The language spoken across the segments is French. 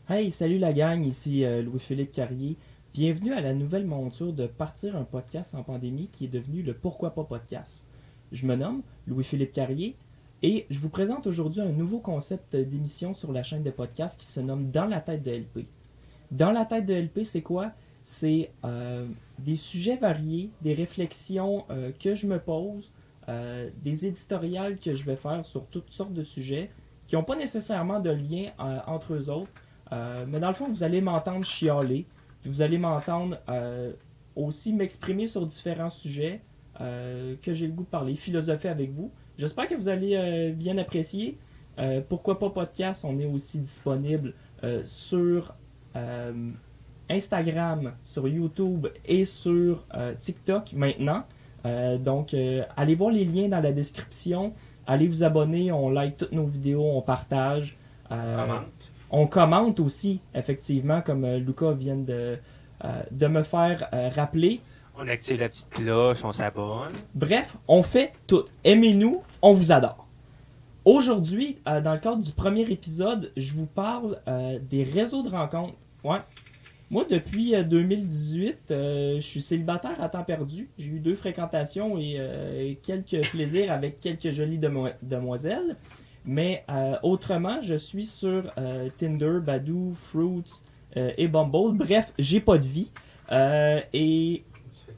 Hey, salut la gang, ici Louis-Philippe Carrier. Bienvenue à la nouvelle monture de Partir un podcast en pandémie qui est devenu le Pourquoi pas podcast. Je me nomme Louis-Philippe Carrier et je vous présente aujourd'hui un nouveau concept d'émission sur la chaîne de podcast qui se nomme Dans la tête de LP. Dans la tête de LP, c'est quoi? C'est des sujets variés, des réflexions que je me pose, des éditoriales que je vais faire sur toutes sortes de sujets qui n'ont pas nécessairement de lien entre eux autres. Mais dans le fond, vous allez m'entendre chialer, puis vous allez m'entendre aussi m'exprimer sur différents sujets que j'ai le goût de parler, philosopher avec vous. J'espère que vous allez bien apprécier. Pourquoi pas podcast, on est aussi disponible sur Instagram, sur YouTube et sur TikTok maintenant. Donc, allez voir les liens dans la description. Allez vous abonner, on like toutes nos vidéos, on partage. Comment? On commente aussi, effectivement, comme Lucas vient de me faire rappeler. On active la petite cloche, on s'abonne. Bref, on fait tout. Aimez-nous, on vous adore. Aujourd'hui, dans le cadre du premier épisode, je vous parle des réseaux de rencontres. Ouais. Moi, depuis 2018, je suis célibataire à temps perdu. J'ai eu 2 fréquentations et quelques plaisirs avec quelques jolies demoiselles. Mais autrement, je suis sur Tinder, Badoo, Fruits et Bumble. Bref, j'ai pas de vie. Et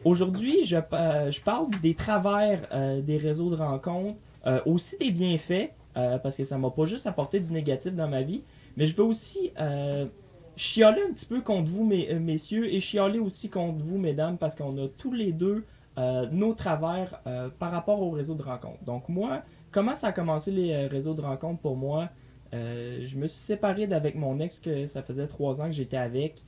aujourd'hui, je parle des travers des réseaux de rencontres, aussi des bienfaits, parce que ça m'a pas juste apporté du négatif dans ma vie, mais je veux aussi chialer un petit peu contre vous, messieurs, et chialer aussi contre vous, mesdames, parce qu'on a tous les deux nos travers par rapport aux réseaux de rencontres. Donc moi, comment ça a commencé les réseaux de rencontres pour moi? Je me suis séparé d'avec mon ex que ça faisait 3 ans que j'étais avec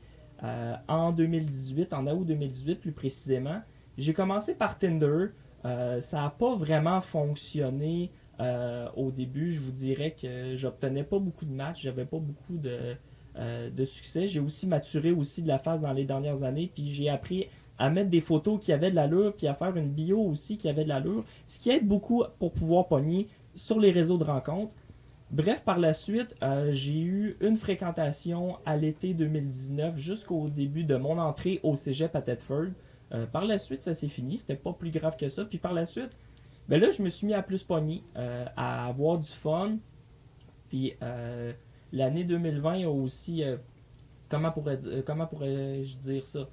en 2018, en août 2018 plus précisément. J'ai commencé par Tinder. Ça n'a pas vraiment fonctionné au début. Je vous dirais que j'obtenais pas beaucoup de matchs, j'avais pas beaucoup de succès. J'ai aussi maturé aussi de la face dans les dernières années, puis j'ai appris à mettre des photos qui avaient de l'allure, puis à faire une bio aussi qui avait de l'allure, ce qui aide beaucoup pour pouvoir pogner sur les réseaux de rencontres. Bref, par la suite, j'ai eu une fréquentation à l'été 2019 jusqu'au début de mon entrée au cégep à Thetford. Par la suite, ça s'est fini, c'était pas plus grave que ça. Puis par la suite, ben là, je me suis mis à plus pogner, à avoir du fun. Puis l'année 2020 a aussi, comment pourrais-je dire ça,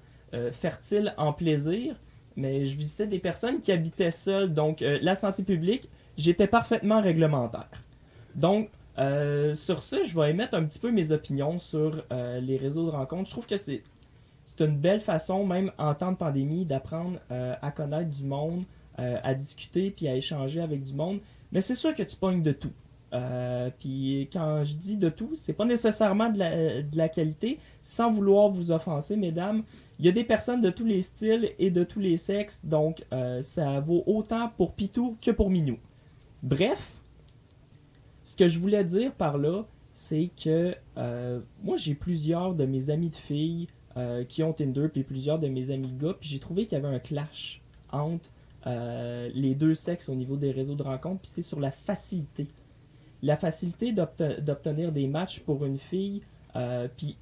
fertile en plaisir, mais je visitais des personnes qui habitaient seules, donc la santé publique, j'étais parfaitement réglementaire. Donc, sur ça, je vais émettre un petit peu mes opinions sur les réseaux de rencontres. Je trouve que c'est une belle façon, même en temps de pandémie, d'apprendre à connaître du monde, à discuter puis à échanger avec du monde. Mais c'est sûr que tu pognes de tout. Puis quand je dis de tout, c'est pas nécessairement de la qualité, sans vouloir vous offenser, mesdames. Il y a des personnes de tous les styles et de tous les sexes, donc ça vaut autant pour Pitou que pour Minou. Bref, ce que je voulais dire par là, c'est que moi j'ai plusieurs de mes amis de filles qui ont Tinder, puis plusieurs de mes amis de gars, puis j'ai trouvé qu'il y avait un clash entre les deux sexes au niveau des réseaux de rencontres, puis c'est sur la facilité. La facilité d'obtenir des matchs pour une fille, puis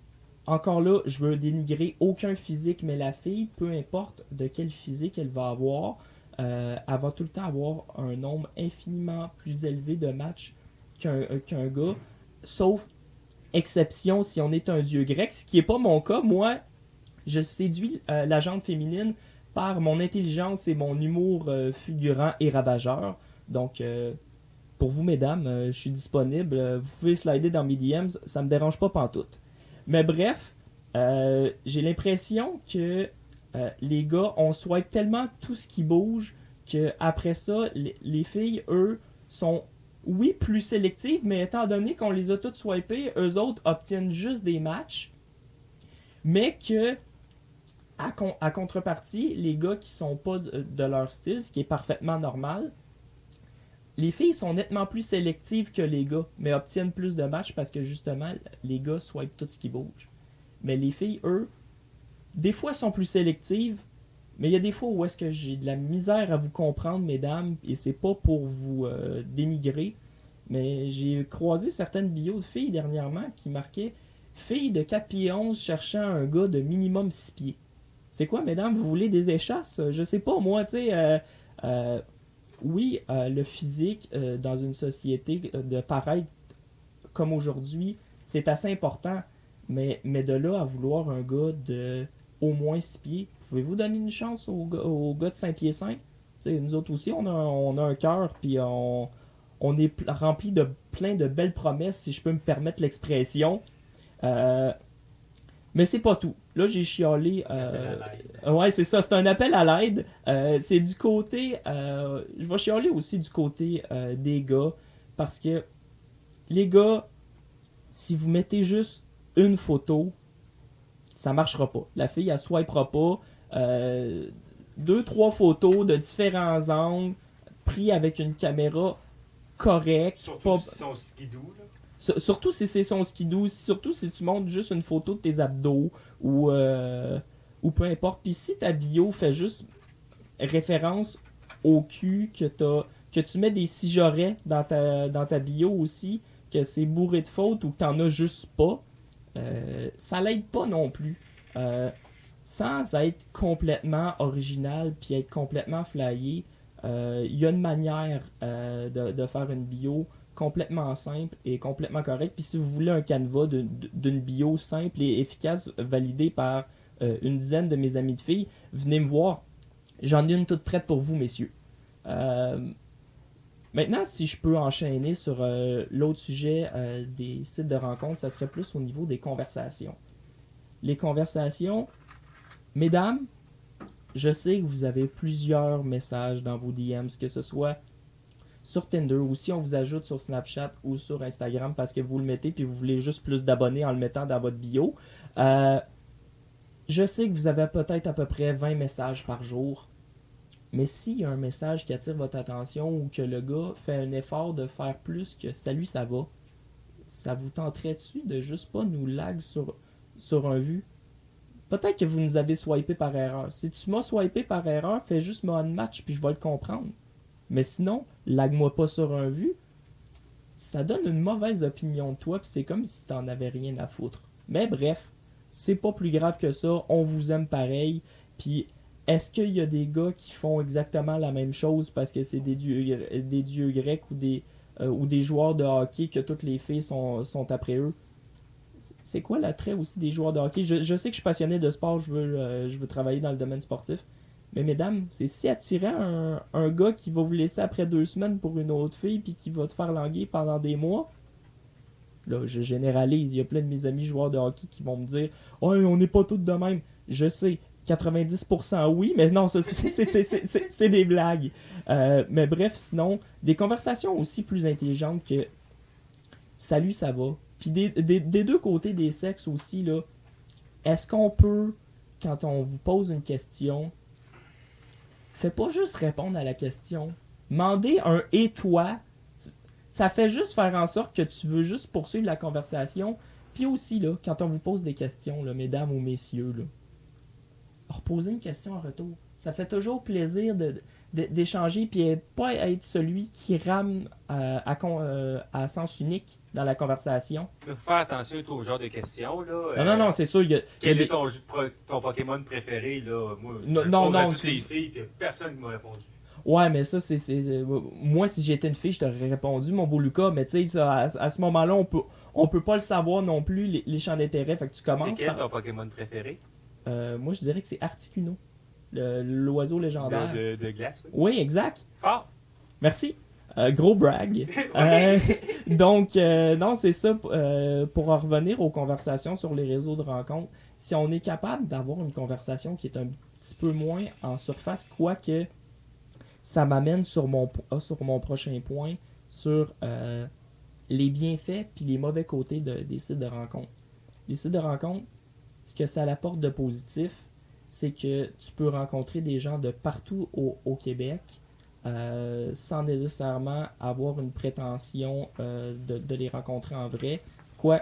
encore là, je veux dénigrer aucun physique, mais la fille, peu importe de quel physique elle va avoir, elle va tout le temps avoir un nombre infiniment plus élevé de matchs qu'un gars, sauf exception si on est un dieu grec, ce qui n'est pas mon cas. Moi, je séduis la gente féminine par mon intelligence et mon humour fulgurant et ravageur. Donc, pour vous, mesdames, je suis disponible. Vous pouvez slider dans mes DMs, ça me dérange pas pantoute. Mais bref, j'ai l'impression que les gars, on swipe tellement tout ce qui bouge qu'après ça, les filles, eux, sont, oui, plus sélectives, mais étant donné qu'on les a toutes swipées, eux autres obtiennent juste des matchs, mais que à contrepartie, les gars qui sont pas de leur style, ce qui est parfaitement normal, les filles sont nettement plus sélectives que les gars, mais obtiennent plus de matchs parce que justement, les gars swipent tout ce qui bouge. Mais les filles, eux, des fois sont plus sélectives, mais il y a des fois où est-ce que j'ai de la misère à vous comprendre, mesdames, et c'est pas pour vous dénigrer, mais j'ai croisé certaines bios de filles dernièrement qui marquaient filles de 4 pieds 11 cherchant un gars de minimum 6 pieds. C'est quoi, mesdames, vous voulez des échasses? Je sais pas, moi, tu sais, oui, le physique dans une société de paraître comme aujourd'hui, c'est assez important, mais de là à vouloir un gars de au moins 6 pieds, pouvez-vous donner une chance au gars de 5 pieds 5? T'sais, nous autres aussi, on a un cœur, puis on est rempli de plein de belles promesses, si je peux me permettre l'expression. Euh, mais c'est pas tout. Là, j'ai chialé. Ouais, c'est ça. C'est un appel à l'aide. C'est du côté. Je vais chialer aussi du côté des gars. Parce que les gars, si vous mettez juste une photo, ça marchera pas. La fille, elle swipera pas. Deux, trois photos de différents angles, pris avec une caméra correcte. Surtout Pas... si son skidoo, là. Surtout si c'est son skidoo, surtout si tu montres juste une photo de tes abdos ou peu importe. Puis si ta bio fait juste référence au cul que tu mets des cigarets dans ta bio aussi, que c'est bourré de fautes ou que t'en as juste pas, ça l'aide pas non plus. Sans être complètement original puis être complètement flyé, il y a une manière de faire une bio complètement simple et complètement correcte. Puis si vous voulez un canevas d'une bio simple et efficace validée par une dizaine de mes amis de filles, venez me voir. J'en ai une toute prête pour vous, messieurs. Maintenant, si je peux enchaîner sur l'autre sujet des sites de rencontres, ça serait plus au niveau des conversations. Les conversations, mesdames, je sais que vous avez plusieurs messages dans vos DMs, que ce soit sur Tinder ou si on vous ajoute sur Snapchat ou sur Instagram parce que vous le mettez puis vous voulez juste plus d'abonnés en le mettant dans votre bio. Je sais que vous avez peut-être à peu près 20 messages par jour. Mais s'il y a un message qui attire votre attention ou que le gars fait un effort de faire plus que salut ça va, ça vous tenterait dessus de juste pas nous lag sur un vu? Peut-être que vous nous avez swipé par erreur. Si tu m'as swipé par erreur, fais juste me unmatch puis je vais le comprendre. Mais sinon, lag-moi pas sur un vu. Ça donne une mauvaise opinion de toi puis c'est comme si t'en avais rien à foutre. Mais bref, c'est pas plus grave que ça. On vous aime pareil. Puis est-ce qu'il y a des gars qui font exactement la même chose parce que c'est des dieux grecs ou des joueurs de hockey que toutes les filles sont après eux? C'est quoi l'attrait aussi des joueurs de hockey? Je sais que je suis passionné de sport, je veux travailler dans le domaine sportif. Mais mesdames, c'est si attirant un gars qui va vous laisser après 2 semaines pour une autre fille puis qui va te faire languir pendant des mois. Là, je généralise. Il y a plein de mes amis joueurs de hockey qui vont me dire « Ouais, on n'est pas tous de même. » Je sais, 90% oui, mais non, ça, c'est des blagues. Mais bref, sinon, des conversations aussi plus intelligentes que « Salut, ça va? » Puis des deux côtés des sexes aussi, là, est-ce qu'on peut, quand on vous pose une question, fais pas juste répondre à la question. Mandez un « et toi », ça fait juste faire en sorte que tu veux juste poursuivre la conversation. Puis aussi, là, quand on vous pose des questions, là, mesdames ou messieurs, là, reposer une question en retour. Ça fait toujours plaisir d'échanger puis pas être celui qui rame à sens unique dans la conversation. Il faut faire attention au genre de questions, là. Non, c'est sûr. Quel est ton Pokémon préféré, là? Moi, non, à toutes les filles, puis personne qui m'a répondu. Ouais, mais ça, moi, si j'étais une fille, je t'aurais répondu, mon beau Lucas, mais tu sais, à ce moment-là, on peut pas le savoir non plus, les champs d'intérêt. Fait que tu commences C'est quel ton Pokémon préféré? Moi, je dirais que c'est Articuno, l'oiseau légendaire. De glace? Oui, exact. Ah! Merci. Gros brag. Donc, non, c'est ça. Pour en revenir aux conversations sur les réseaux de rencontres, si on est capable d'avoir une conversation qui est un petit peu moins en surface, quoique ça m'amène sur mon prochain point, sur les bienfaits puis les mauvais côtés des sites de rencontres. Les sites de rencontres, ce que ça apporte de positif, c'est que tu peux rencontrer des gens de partout au Québec. sans nécessairement avoir une prétention de les rencontrer en vrai. Quoi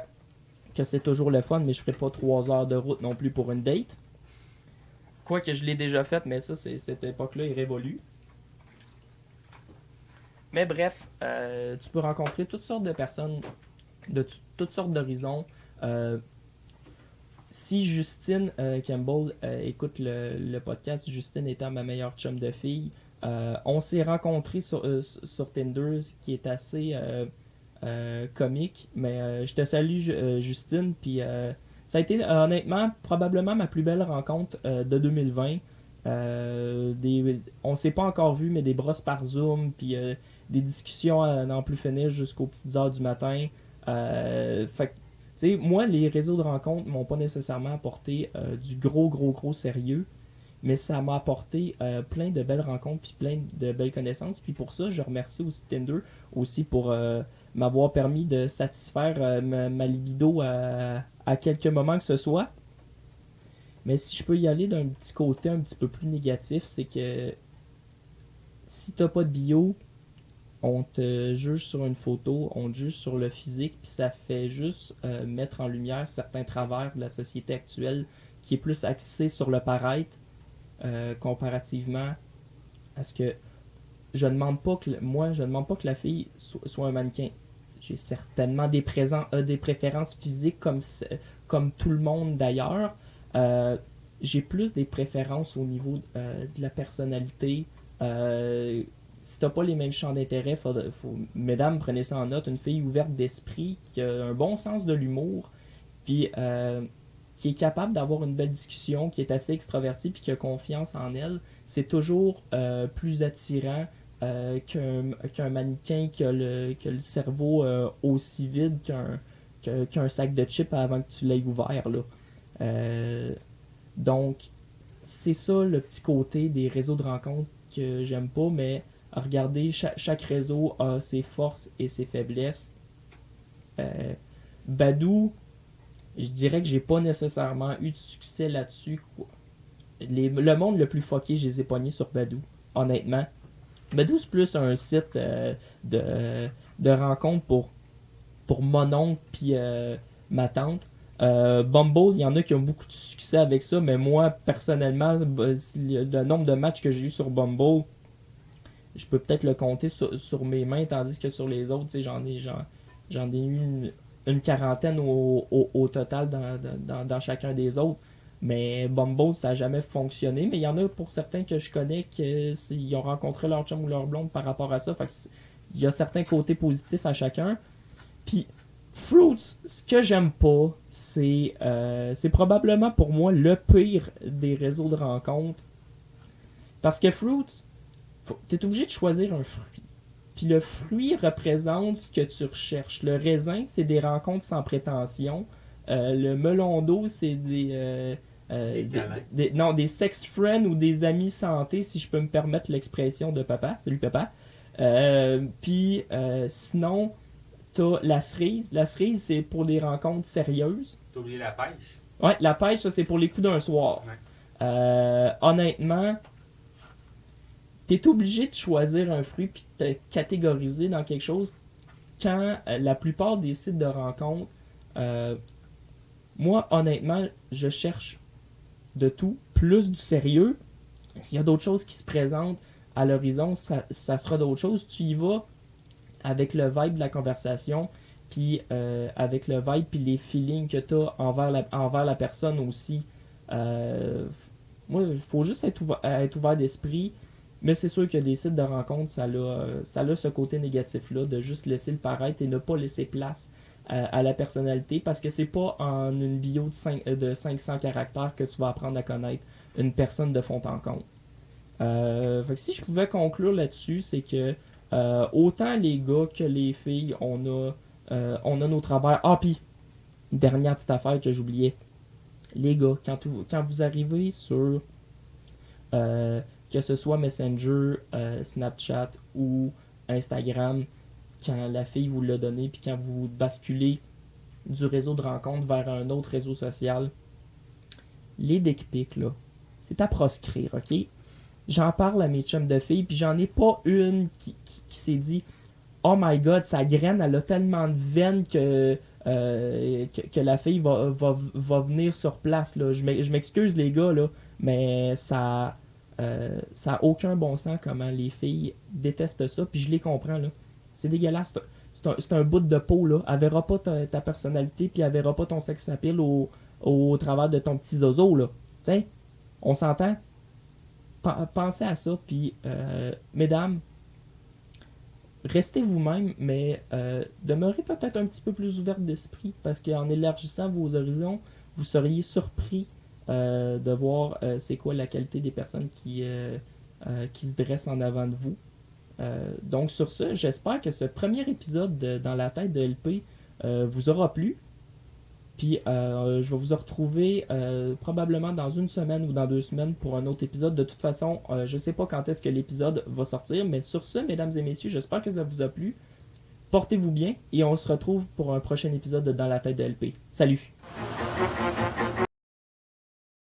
que c'est toujours le fun, mais je ferai pas 3 heures de route non plus pour une date. Quoi que je l'ai déjà fait, mais ça, cette époque-là est révolue. Mais bref, tu peux rencontrer toutes sortes de personnes de toutes sortes d'horizons. Si Justine Campbell écoute le podcast, Justine étant ma meilleure chum de fille, on s'est rencontrés sur Tinder, ce qui est assez comique. Mais je te salue, Justine. Puis ça a été honnêtement probablement ma plus belle rencontre de 2020. On s'est pas encore vu, mais des brosses par Zoom, puis des discussions à n'en plus finir jusqu'aux petites heures du matin. Fait que, tu sais, moi, les réseaux de rencontres m'ont pas nécessairement apporté du gros sérieux, mais ça m'a apporté plein de belles rencontres puis plein de belles connaissances. Puis pour ça, je remercie aussi Tinder aussi pour m'avoir permis de satisfaire ma libido à quelques moments que ce soit. Mais si je peux y aller d'un petit côté un petit peu plus négatif, c'est que si t'as pas de bio, on te juge sur une photo, on te juge sur le physique, puis ça fait juste mettre en lumière certains travers de la société actuelle qui est plus axée sur le paraître comparativement à ce que je ne demande pas que je ne demande pas que la fille soit un mannequin. J'ai certainement des préférences physiques comme tout le monde d'ailleurs. J'ai plus des préférences au niveau de la personnalité. Si t'as pas les mêmes champs d'intérêt, mesdames, prenez ça en note, une fille ouverte d'esprit, qui a un bon sens de l'humour, puis qui est capable d'avoir une belle discussion, qui est assez extravertie, puis qui a confiance en elle, c'est toujours plus attirant qu'un mannequin qui a le cerveau aussi vide qu'un sac de chips avant que tu l'aies ouvert, là. Donc, c'est ça le petit côté des réseaux de rencontres que j'aime pas, mais regardez, chaque réseau a ses forces et ses faiblesses. Badoo, je dirais que j'ai pas nécessairement eu de succès là-dessus. Le monde le plus fucké, je les ai pognés sur Badoo, honnêtement. Badoo, c'est plus un site de rencontres pour mon oncle puis ma tante. Bumble, il y en a qui ont beaucoup de succès avec ça, mais moi, personnellement, le nombre de matchs que j'ai eu sur Bumble, je peux peut-être le compter sur mes mains, tandis que sur les autres, j'en ai eu une quarantaine au total dans chacun des autres. Mais Bumble, ça n'a jamais fonctionné. Mais il y en a pour certains que je connais qui ont rencontré leur chum ou leur blonde par rapport à ça. Fait que il y a certains côtés positifs à chacun. Puis Fruits, ce que j'aime pas, c'est probablement pour moi le pire des réseaux de rencontres. Parce que Fruits, t'es obligé de choisir un fruit. Puis le fruit représente ce que tu recherches. Le raisin, c'est des rencontres sans prétention. Le melon d'eau, c'est des sex friends ou des amis santé, si je peux me permettre l'expression de papa. Salut papa. Puis sinon, t'as la cerise. La cerise, c'est pour des rencontres sérieuses. T'as oublié la pêche? Ouais, la pêche, ça, c'est pour les coups d'un soir. Ouais. Honnêtement, t'es obligé de choisir un fruit puis de te catégoriser dans quelque chose quand la plupart des sites de rencontres, moi, honnêtement, je cherche de tout, plus du sérieux. S'il y a d'autres choses qui se présentent à l'horizon, ça sera d'autres choses. Tu y vas avec le vibe de la conversation, puis avec le vibe puis les feelings que tu as envers la personne aussi. Moi, il faut juste être ouvert d'esprit, mais c'est sûr que les sites de rencontres, ça a ce côté négatif-là, de juste laisser le paraître et ne pas laisser place à la personnalité, parce que c'est pas en une bio de 500 caractères que tu vas apprendre à connaître une personne de fond en comble. Fait que si je pouvais conclure là-dessus, c'est que autant les gars que les filles, on a nos travers. Ah, puis, dernière petite affaire que j'oubliais. Les gars, quand vous arrivez sur que ce soit Messenger, Snapchat ou Instagram, quand la fille vous l'a donné, puis quand vous basculez du réseau de rencontre vers un autre réseau social, les dick pics, là, c'est à proscrire, ok? j'en parle à mes chums de filles, puis j'en ai pas une qui s'est dit oh my god, sa graine, elle a tellement de veines que la fille va venir sur place. Là. Je m'excuse, les gars, là, mais ça a aucun bon sens comment les filles détestent ça, puis je les comprends. Là. C'est dégueulasse. C'est un bout de peau. Là. Elle verra pas ta personnalité, puis elle verra pas ton sex appeal au travers de ton petit zozo. Là. T'sais, on s'entend? Pensez à ça, puis mesdames, restez vous-même, mais demeurez peut-être un petit peu plus ouverte d'esprit, parce qu'en élargissant vos horizons, vous seriez surpris de voir c'est quoi la qualité des personnes qui se dressent en avant de vous. Donc sur ce, j'espère que ce premier épisode Dans la tête de LP vous aura plu. Puis je vais vous retrouver probablement dans une semaine ou dans 2 semaines pour un autre épisode. De toute façon, je ne sais pas quand est-ce que l'épisode va sortir, mais sur ce, mesdames et messieurs, j'espère que ça vous a plu. Portez-vous bien et on se retrouve pour un prochain épisode de Dans la tête de LP. Salut!